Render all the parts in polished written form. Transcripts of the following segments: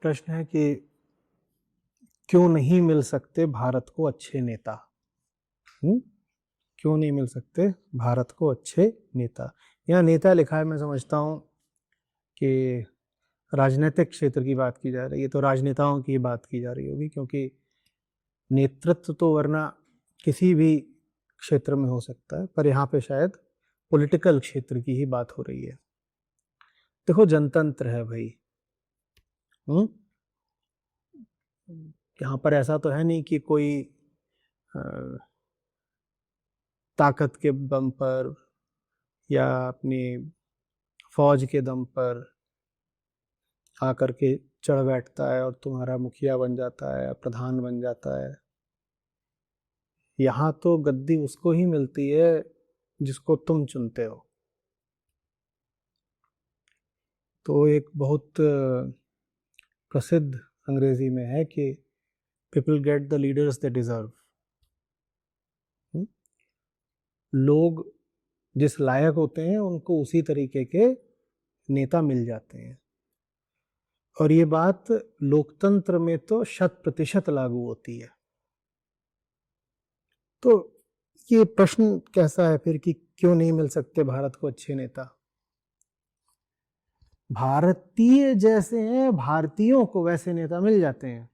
प्रश्न है कि क्यों नहीं मिल सकते भारत को अच्छे नेता? क्यों नहीं मिल सकते भारत को अच्छे नेता? यहाँ नेता लिखा है, मैं समझता हूँ कि राजनीतिक क्षेत्र की बात की जा रही है, तो राजनेताओं की बात की जा रही होगी, क्योंकि नेतृत्व तो वरना किसी भी क्षेत्र में हो सकता है, पर यहाँ पे शायद पॉलिटिकल क्षेत्र की ही बात हो रही है। देखो, जनतंत्र है भाई। यहाँ पर ऐसा तो है नहीं कि कोई ताकत के दम पर या अपनी फौज के दम पर आकर के चढ़ बैठता है और तुम्हारा मुखिया बन जाता है, प्रधान बन जाता है। यहाँ तो गद्दी उसको ही मिलती है जिसको तुम चुनते हो। तो एक बहुत प्रसिद्ध अंग्रेजी में है कि people get the leaders they deserve. लोग जिस लायक होते हैं उनको उसी तरीके के नेता मिल जाते हैं, और ये बात लोकतंत्र में तो 100% लागू होती है। तो ये प्रश्न कैसा है फिर कि क्यों नहीं मिल सकते भारत को अच्छे नेता? भारतीय जैसे हैं, भारतीयों को वैसे नेता मिल जाते हैं।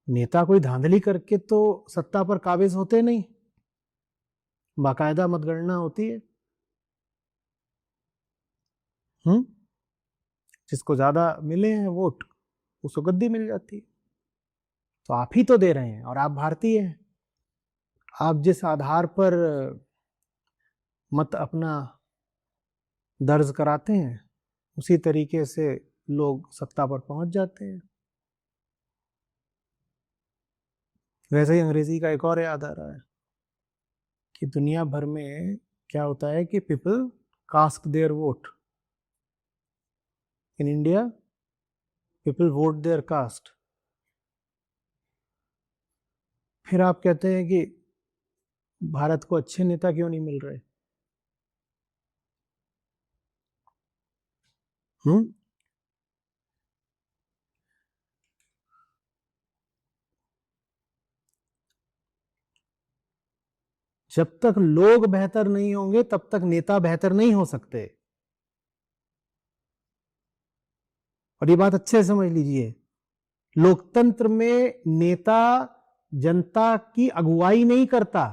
नेता कोई धांधली करके तो सत्ता पर काबिज होते नहीं, बाकायदा मतगणना होती है। जिसको ज्यादा मिले हैं वोट, उसको गद्दी मिल जाती है। तो आप ही तो दे रहे हैं, और आप भारतीय हैं। आप जिस आधार पर मत अपना दर्ज कराते हैं, उसी तरीके से लोग सत्ता पर पहुंच जाते हैं। वैसे ही अंग्रेजी का एक और याद आ रहा है कि दुनिया भर में क्या होता है कि people cast their vote. In India people vote their caste. फिर आप कहते हैं कि भारत को अच्छे नेता क्यों नहीं मिल रहे? जब तक लोग बेहतर नहीं होंगे तब तक नेता बेहतर नहीं हो सकते। और ये बात अच्छे से समझ लीजिए, लोकतंत्र में नेता जनता की अगुवाई नहीं करता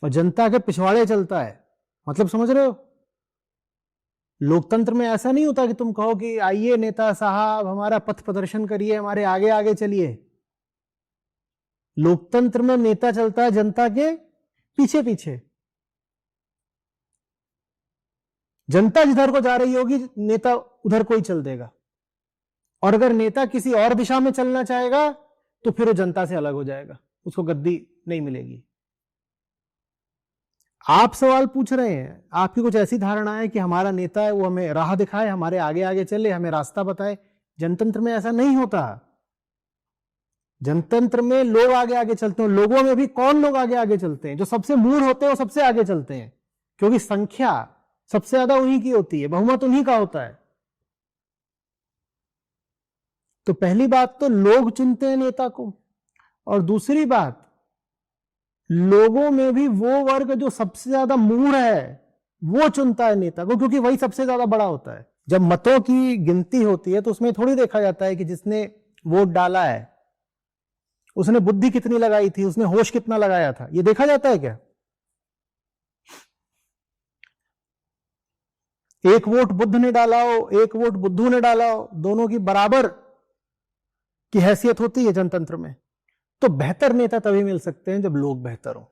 और जनता के पिछवाड़े चलता है। मतलब समझ रहे हो? लोकतंत्र में ऐसा नहीं होता कि तुम कहो कि आइए नेता साहब हमारा पथ प्रदर्शन करिए, हमारे आगे आगे चलिए। लोकतंत्र में नेता चलता है जनता के पीछे पीछे। जनता जिधर को जा रही होगी नेता उधर को ही चल देगा, और अगर नेता किसी और दिशा में चलना चाहेगा तो फिर वो जनता से अलग हो जाएगा, उसको गद्दी नहीं मिलेगी। आप सवाल पूछ रहे हैं, आपकी कुछ ऐसी धारणा है कि हमारा नेता है वो हमें राह दिखाए, हमारे आगे आगे चले, हमें रास्ता बताए। जनतंत्र में ऐसा नहीं होता। जनतंत्र में लोग आगे आगे चलते हैं। लोगों में भी कौन लोग आगे आगे चलते हैं? जो सबसे मूढ़ होते हैं वो सबसे आगे चलते हैं, क्योंकि संख्या सबसे ज्यादा उन्हीं की होती है, बहुमत उन्हीं का होता है। तो पहली बात तो लोग चुनते हैं नेता को, और दूसरी बात लोगों में भी वो वर्ग जो सबसे ज्यादा मूढ़ है वो चुनता है नेता को, क्योंकि वही सबसे ज्यादा बड़ा होता है। जब मतों की गिनती होती है तो उसमें थोड़ी देखा जाता है कि जिसने वोट डाला है उसने बुद्धि कितनी लगाई थी, उसने होश कितना लगाया था, ये देखा जाता है क्या? एक वोट बुद्ध ने डाला हो, एक वोट बुद्धू ने डाला हो, दोनों की बराबर की हैसियत होती है जनतंत्र में। तो बेहतर नेता तभी मिल सकते हैं जब लोग बेहतर हो।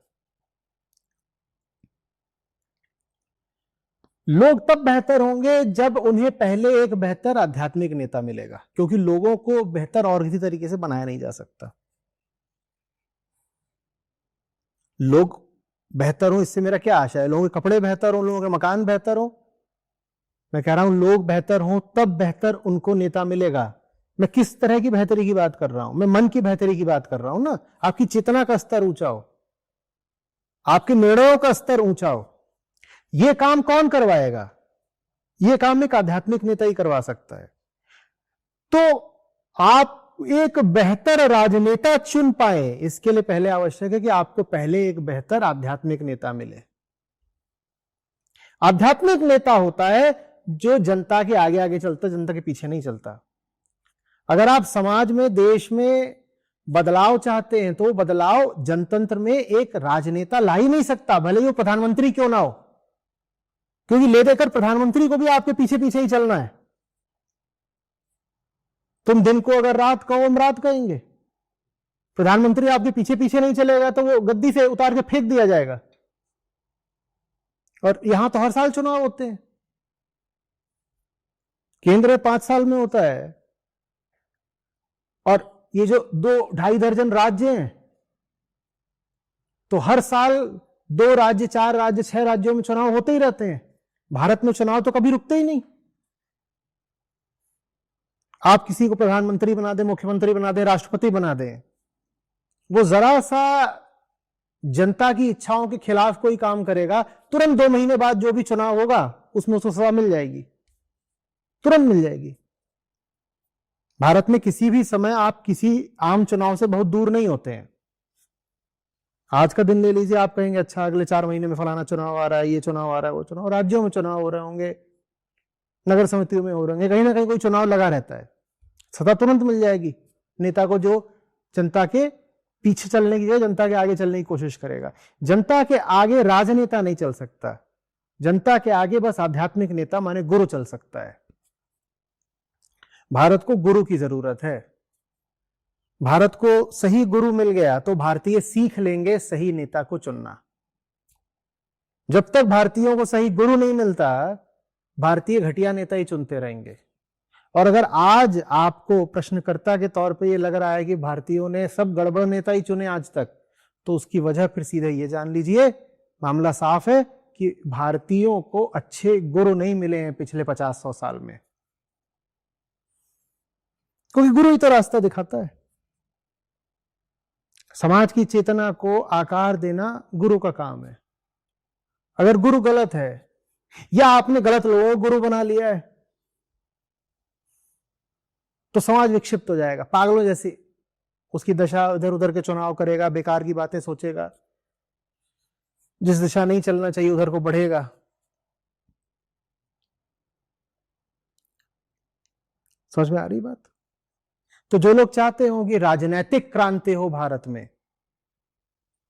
लोग तब बेहतर होंगे जब उन्हें पहले एक बेहतर आध्यात्मिक नेता मिलेगा, क्योंकि लोगों को बेहतर और किसी तरीके से बनाया नहीं जा सकता। लोग बेहतर हो इससे मेरा क्या आशा है? लोगों के कपड़े बेहतर हो, लोगों के मकान बेहतर हो? मैं कह रहा हूं लोग बेहतर हो तब बेहतर उनको नेता मिलेगा। मैं किस तरह की बेहतरी की बात कर रहा हूं? मैं मन की बेहतरी की बात कर रहा हूं ना। आपकी चेतना का स्तर ऊंचा हो, आपके निर्णयों का स्तर ऊंचा हो। यह काम कौन करवाएगा? यह काम एक आध्यात्मिक नेता ही करवा सकता है। तो आप एक बेहतर राजनेता चुन पाए, इसके लिए पहले आवश्यक है कि आपको पहले एक बेहतर आध्यात्मिक नेता मिले। आध्यात्मिक नेता होता है जो जनता के आगे आगे चलता, जनता के पीछे नहीं चलता। अगर आप समाज में, देश में बदलाव चाहते हैं तो बदलाव जनतंत्र में एक राजनेता ला ही नहीं सकता, भले ही वो प्रधानमंत्री क्यों ना हो, क्योंकि ले देकर प्रधानमंत्री को भी आपके पीछे पीछे ही चलना है। तुम दिन को अगर रात कहो, हम रात कहेंगे। प्रधानमंत्री आपके पीछे पीछे नहीं चलेगा तो वो गद्दी से उतार के फेंक दिया जाएगा। और यहां तो हर साल चुनाव होते हैं, केंद्र में 5 साल में होता है, और ये जो 2-2.5 दर्जन राज्य हैं, तो हर साल 2 राज्य, 4 राज्य, 6 राज्यों में चुनाव होते ही रहते हैं। भारत में चुनाव तो कभी रुकते ही नहीं। आप किसी को प्रधानमंत्री बना दें, मुख्यमंत्री बना दें, राष्ट्रपति बना दें, वो जरा सा जनता की इच्छाओं के खिलाफ कोई काम करेगा, तुरंत 2 महीने बाद जो भी चुनाव होगा उसमें उसको सजा मिल जाएगी, तुरंत मिल जाएगी। भारत में किसी भी समय आप किसी आम चुनाव से बहुत दूर नहीं होते हैं। आज का दिन ले लीजिए, आप कहेंगे अच्छा अगले 4 महीने में फलाना चुनाव आ रहा है, ये चुनाव आ रहा है, वो चुनाव, राज्यों में चुनाव हो रहे होंगे, नगर समितियों में हो रहे होंगे, कहीं ना कहीं कोई चुनाव लगा रहता है, सत्ता तुरंत मिल जाएगी नेता को जो जनता के पीछे चलने की जगह जनता के आगे चलने की कोशिश करेगा। जनता के आगे राजनेता नहीं चल सकता, जनता के आगे बस आध्यात्मिक नेता माने गुरु चल सकता है। भारत को गुरु की जरूरत है। भारत को सही गुरु मिल गया तो भारतीय सीख लेंगे सही नेता को चुनना। जब तक भारतीयों को सही गुरु नहीं मिलता, भारतीय घटिया नेता ही चुनते रहेंगे। और अगर आज आपको प्रश्नकर्ता के तौर पे ये लग रहा है कि भारतीयों ने सब गड़बड़ नेता ही चुने आज तक, तो उसकी वजह फिर सीधे ये जान लीजिए, मामला साफ है कि भारतीयों को अच्छे गुरु नहीं मिले हैं पिछले 50-100 साल में, क्योंकि गुरु ही तो रास्ता दिखाता है। समाज की चेतना को आकार देना गुरु का काम है। अगर गुरु गलत है या आपने गलत लोगों को गुरु बना लिया है तो समाज विक्षिप्त हो जाएगा, पागलों जैसी उसकी दशा, इधर उधर के चुनाव करेगा, बेकार की बातें सोचेगा, जिस दिशा नहीं चलना चाहिए उधर को बढ़ेगा। समझ में आ रही बात? तो जो लोग चाहते हो कि राजनैतिक क्रांति हो भारत में,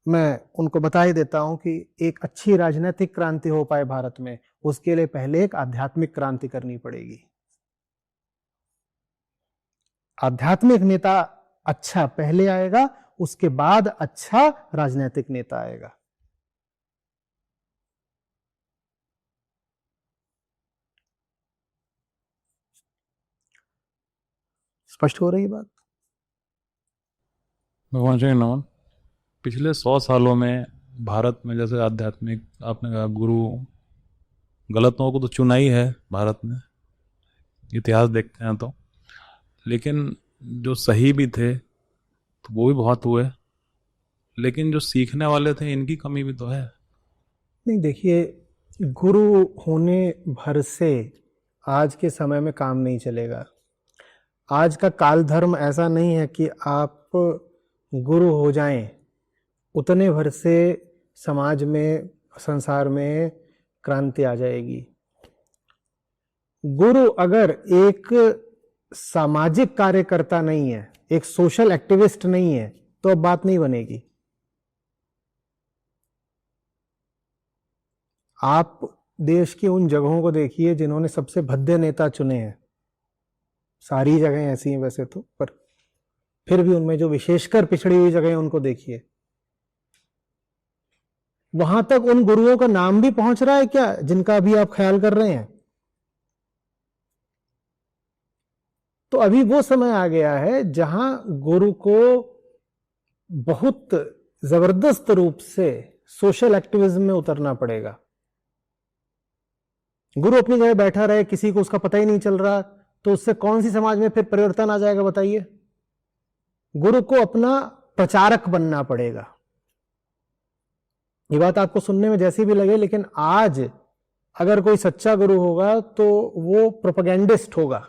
मैं उनको बता ही देता हूं कि एक अच्छी राजनीतिक क्रांति हो पाए भारत में, उसके लिए पहले एक आध्यात्मिक क्रांति करनी पड़ेगी। आध्यात्मिक नेता अच्छा पहले आएगा, उसके बाद अच्छा राजनीतिक नेता आएगा। स्पष्ट हो रही बात? भगवान श्री नमन। पिछले 100 सालों में भारत में जैसे आध्यात्मिक, आपने कहा गुरु, गलत लोगों को तो चुना ही है भारत में, इतिहास देखते हैं तो, लेकिन जो सही भी थे तो वो भी बहुत हुए, लेकिन जो सीखने वाले थे इनकी कमी भी तो है। नहीं, देखिए, गुरु होने भर से आज के समय में काम नहीं चलेगा। आज का काल धर्म ऐसा नहीं है कि आप गुरु हो जाएं, उतने भर से समाज में, संसार में क्रांति आ जाएगी। गुरु अगर एक सामाजिक कार्यकर्ता नहीं है, एक सोशल एक्टिविस्ट नहीं है, तो अब बात नहीं बनेगी। आप देश की उन जगहों को देखिए जिन्होंने सबसे भद्दे नेता चुने हैं, सारी जगहें ऐसी हैं वैसे तो, पर फिर भी उनमें जो विशेषकर पिछड़ी हुई जगह उनको देखिए, वहां तक उन गुरुओं का नाम भी पहुंच रहा है क्या जिनका अभी आप ख्याल कर रहे हैं? तो अभी वो समय आ गया है जहां गुरु को बहुत जबरदस्त रूप से सोशल एक्टिविज्म में उतरना पड़ेगा। गुरु अपनी जगह बैठा रहे, किसी को उसका पता ही नहीं चल रहा, तो उससे कौन सी समाज में फिर परिवर्तन आ जाएगा बताइए? गुरु को अपना प्रचारक बनना पड़ेगा। ये बात आपको सुनने में जैसी भी लगे, लेकिन आज अगर कोई सच्चा गुरु होगा तो वो प्रोपेगेंडिस्ट होगा।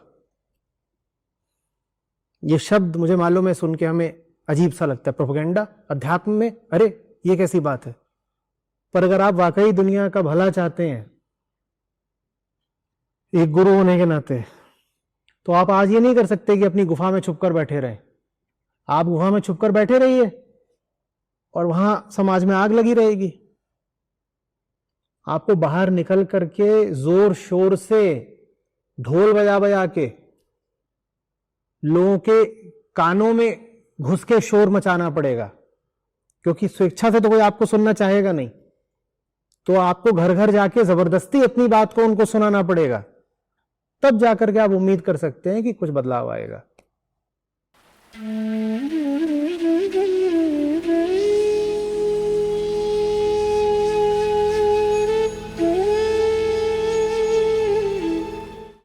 ये शब्द मुझे मालूम है, सुन के हमें अजीब सा लगता है, प्रोपेगेंडा अध्यात्म में, अरे ये कैसी बात है। पर अगर आप वाकई दुनिया का भला चाहते हैं एक गुरु होने के नाते, तो आप आज ये नहीं कर सकते कि अपनी गुफा में छुपकर बैठे रहें। आप गुफा में छुपकर बैठे रहिए और वहां समाज में आग लगी रहेगी। आपको बाहर निकल करके जोर शोर से ढोल बजा बजा के लोगों के कानों में घुस के शोर मचाना पड़ेगा, क्योंकि स्वेच्छा से तो कोई आपको सुनना चाहेगा नहीं। तो आपको घर घर जाके जबरदस्ती अपनी बात को उनको सुनाना पड़ेगा, तब जाकर के आप उम्मीद कर सकते हैं कि कुछ बदलाव आएगा।